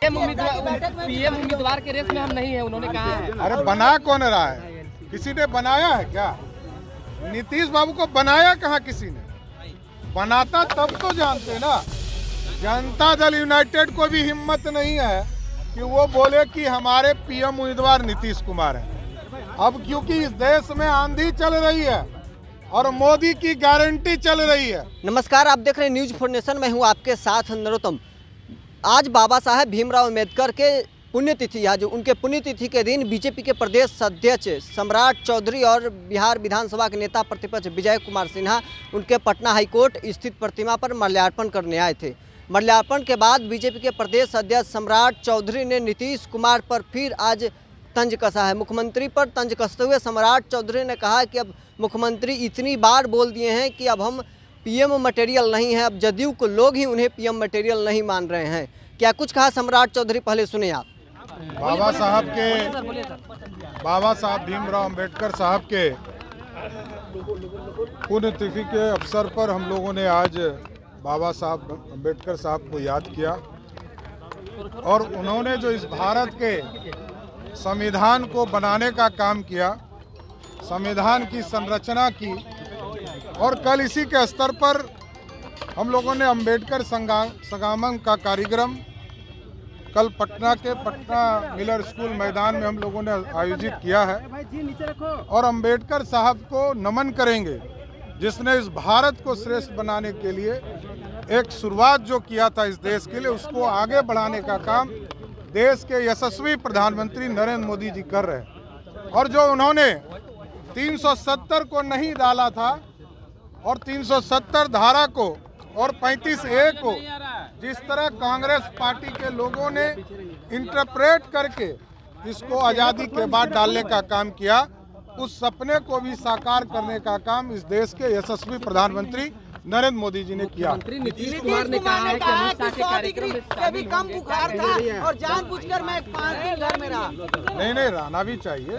PM उम्मीदवार के race में हम नहीं है, उन्होंने कहा है। अरे बना कौन रहा है? किसी ने बनाया है क्या? नीतीश बाबू को बनाया कहाँ किसी ने? बनाता तब तो जानते ना। जनता दल यूनाइटेड को भी हिम्मत नहीं है कि वो बोले कि हमारे पीएम उम्मीदवार नीतीश कुमार हैं। अब क्योंकि इस देश में आंधी चल रही है और मोदी की गारंटी चल रही है। नमस्कार, आप देख रहे हैं न्यूज 4 नेशन। मैं हूं आपके साथ नरोत्तम। आज बाबा साहेब भीमराव अम्बेडकर के पुण्यतिथि है। जो उनके पुण्यतिथि के दिन बीजेपी के प्रदेश अध्यक्ष सम्राट चौधरी और बिहार विधानसभा के नेता प्रतिपक्ष विजय कुमार सिन्हा उनके पटना हाईकोर्ट स्थित प्रतिमा पर माल्यार्पण करने आए थे। माल्यार्पण के बाद बीजेपी के प्रदेश अध्यक्ष सम्राट चौधरी ने नीतीश कुमार पर फिर आज तंज कसा है। मुख्यमंत्री पर तंज कसते हुए सम्राट चौधरी ने कहा कि अब मुख्यमंत्री इतनी बार बोल दिए हैं कि अब हम पीएम मटेरियल नहीं है, अब जदयू को लोग ही उन्हें पीएम मटेरियल नहीं मान रहे हैं। क्या कुछ कहा सम्राट चौधरी, पहले सुने आप। बाबा साहब भीमराव अम्बेडकर साहब के पुण्यतिथि के अवसर पर हम लोगों ने आज बाबा साहब अम्बेडकर साहब को याद किया और उन्होंने जो इस भारत के संविधान को बनाने का काम किया, संविधान की संरचना की। और कल इसी के स्तर पर हम लोगों ने अम्बेडकर संगमम का कार्यक्रम कल पटना के पटना मिलर स्कूल मैदान में हम लोगों ने आयोजित किया है और अम्बेडकर साहब को नमन करेंगे, जिसने इस भारत को श्रेष्ठ बनाने के लिए एक शुरुआत जो किया था इस देश के लिए, उसको आगे बढ़ाने का काम देश के यशस्वी प्रधानमंत्री नरेंद्र मोदी जी कर रहे हैं। और जो उन्होंने 370 को नहीं डाला था और 370 धारा को और 35A को जिस तरह कांग्रेस पार्टी के लोगों ने इंटरप्रेट करके इसको आज़ादी के बाद डालने का काम किया, उस सपने को भी साकार करने का काम इस देश के यशस्वी प्रधानमंत्री नरेंद्र मोदी जी ने किया। नीतीश कुमार ने कहा है कि अमित शाह के कार्यक्रम में भी कम बुखार था और जानबूझकर मैं 5 दिन घर में रहा। नहीं, रहना भी चाहिए।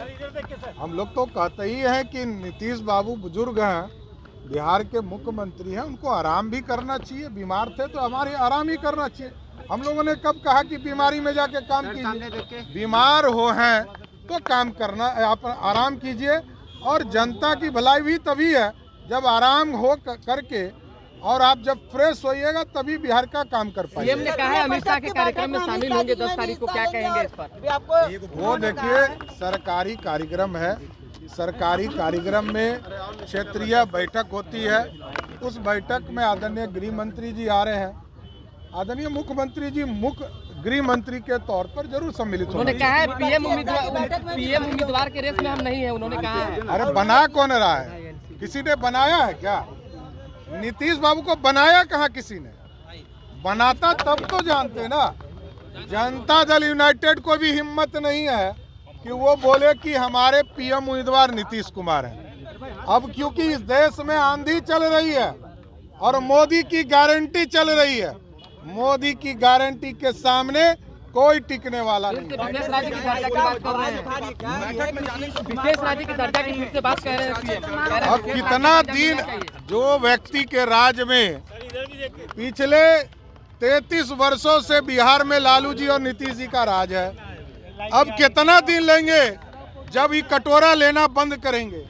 हम लोग तो कहते ही हैं कि नीतीश बाबू बुजुर्ग हैं, बिहार के मुख्यमंत्री हैं, उनको आराम भी करना चाहिए। बीमार थे तो हमारे आराम ही करना चाहिए। हम लोगों ने कब कहा कि बीमारी में जाके काम कीजिए? बीमार हो हैं तो काम करना, आप आराम कीजिए। और जनता की भलाई भी तभी है जब आराम हो करके और आप जब फ्रेश होइएगा तभी बिहार का काम कर पाएंगे। सीएम ने कहा है अमित शाह के कार्यक्रम में शामिल होंगे 10 तारीख को, क्या कहेंगे इस पर? वो देखिए, सरकारी कार्यक्रम है। सरकारी कार्यक्रम में क्षेत्रीय बैठक होती है। उस बैठक में आदरणीय गृह मंत्री जी आ रहे हैं। आदरणीय मुख्यमंत्री जी मुख्य गृह मंत्री के तौर पर जरूर सम्मिलित होंगे। उन्होंने कहा है पीएम उम्मीदवार के रेस में हम नहीं है, उन्होंने कहा है। अरे बना कौन रहा है? किसी ने बनाया है क्या? नीतीश बाबू को बनाया कहाँ किसी ने? बनाता तब तो जानते ना। जनता दल यूनाइटेड को भी हिम्मत नहीं है कि वो बोले कि हमारे पीएम उम्मीदवार नीतीश कुमार हैं। अब क्योंकि इस देश में आंधी चल रही है और मोदी की गारंटी चल रही है, मोदी की गारंटी के सामने कोई टिकने वाला नहीं। विशेष राज्य की दर्जा की बात कर रहे हैं, विशेष राज्य की दर्जा की फिर से बात कह रहे हैं सीएम। अब कितना दिन जो व्यक्ति के राज में पिछले 33 वर्षों से बिहार में लालू जी और नीतीश जी का राज है, अब कितना दिन लेंगे जब ये कटोरा लेना बंद करेंगे?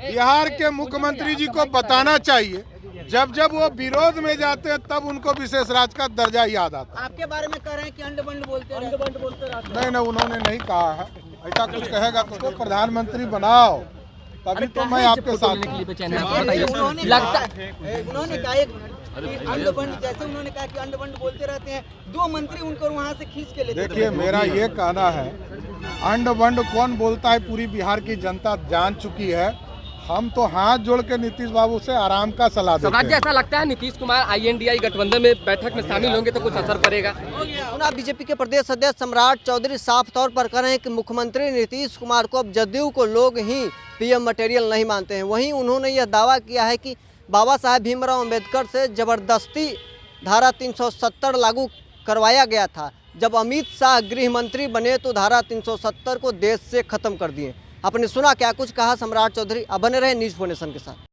बिहार के मुख्यमंत्री जी को बताना चाहिए, जब जब वो विरोध में जाते हैं तब उनको विशेष राज्य का दर्जा याद आता है। आपके बारे में कह रहे हैं कि अंडबंड बोलते रहते। नहीं, उन्होंने नहीं कहा है। ऐसा कुछ कहेगा तो प्रधानमंत्री बनाओ, तभी तो मैं आपके साथ। लगता उन्होंने कहा अंडबंड, जैसे उन्होंने कहा कि अंडबंड बोलते रहते हैं, 2 मंत्री उनको वहाँ से खींच के लेते। देखिए, मेरा ये कहना है, अंडबंड कौन बोलता है पूरी बिहार की जनता जान चुकी है। हम तो हाथ जोड़ के नीतीश बाबू से आराम का सलाह देते हैं। ऐसा लगता है नीतीश कुमार INDI गठबंधन में बैठक में शामिल होंगे तो कुछ असर पड़ेगा? सुना, बीजेपी के प्रदेश अध्यक्ष सम्राट चौधरी साफ तौर पर कह रहे हैं कि मुख्यमंत्री नीतीश कुमार को अब जदयू को लोग ही पीएम मटेरियल नहीं मानते हैं। वहीं उन्होंने यह दावा किया है कि बाबा साहेब भीमराव अम्बेडकर से जबरदस्ती धारा 370 लागू करवाया गया था। जब अमित शाह गृह मंत्री बने तो धारा 370 को देश से खत्म कर दिए। आपने सुना क्या कुछ कहा सम्राट चौधरी। अब बने रहे न्यूज 4 नेशन के साथ।